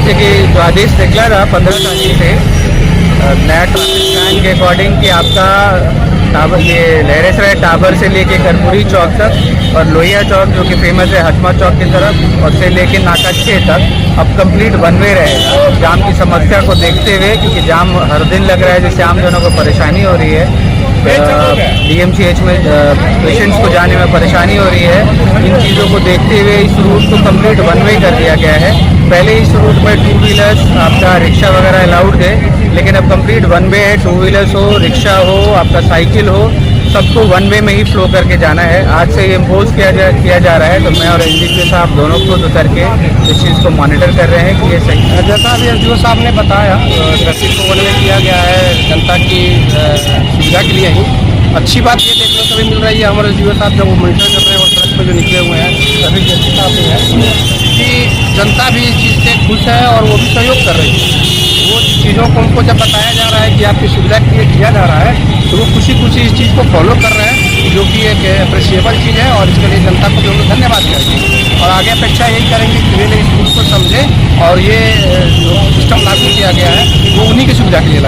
जैसे कि जो आदेश निकला था 15 तारीख से नया ट्रैफिक प्लान के अकॉर्डिंग कि आपका टावर, ये लहरेसराय टावर से लेके कर्पूरी चौक तक और लोहिया चौक जो कि फेमस है हजमा चौक की तरफ और से लेके नाका 6 तक अब कंप्लीट वन वे रहेगा। जाम की समस्या को देखते हुए, क्योंकि जाम हर दिन लग रहा है जिससे आम जनों को परेशानी हो रही है, DMCH में पेशेंट्स को जाने में परेशानी हो रही है, इन चीज़ों को देखते हुए इस रूट को कंप्लीट वन वे कर दिया गया है। पहले इस रूट में 2 व्हीलर्स आपका रिक्शा वगैरह अलाउड थे, लेकिन अब कंप्लीट वन वे है। 2 व्हीलर्स हो, रिक्शा हो, आपका साइकिल हो, सबको वन वे में ही फ्लो करके जाना है। आज से ये इम्पोज किया जा रहा है, तो मैं और NGP साहब दोनों खुद उतर के इस चीज़ को मॉनिटर कर रहे हैं कि ये सही है। जैसा अभी SDO साहब ने बताया, ट्रैफिक को वन वे किया गया है जनता की सुविधा के लिए ही। अच्छी बात ये देखने को भी मिल रही है, हमारे SDO साहब जब वो मॉनिटर कर रहे हैं और सड़क पर जो निकले हुए हैं ट्रैफिक जैसे साहब है कि जनता भी इस चीज़ से खुश है और वो भी सहयोग कर रही है। वो चीज़ों को उनको जब बताया जा रहा है कि आपकी सुविधा के लिए किया जा रहा है, तो वो खुशी इस चीज़ को फॉलो कर रहे हैं, जो कि एक अप्रिशिएबल चीज़ है। और इसके लिए जनता को हम लोग धन्यवाद करेंगे और आगे अपेक्षा यही करेंगे कि वे इस रूल को समझें और ये जो सिस्टम लागू किया गया है वो उन्हीं की सुविधा के लिए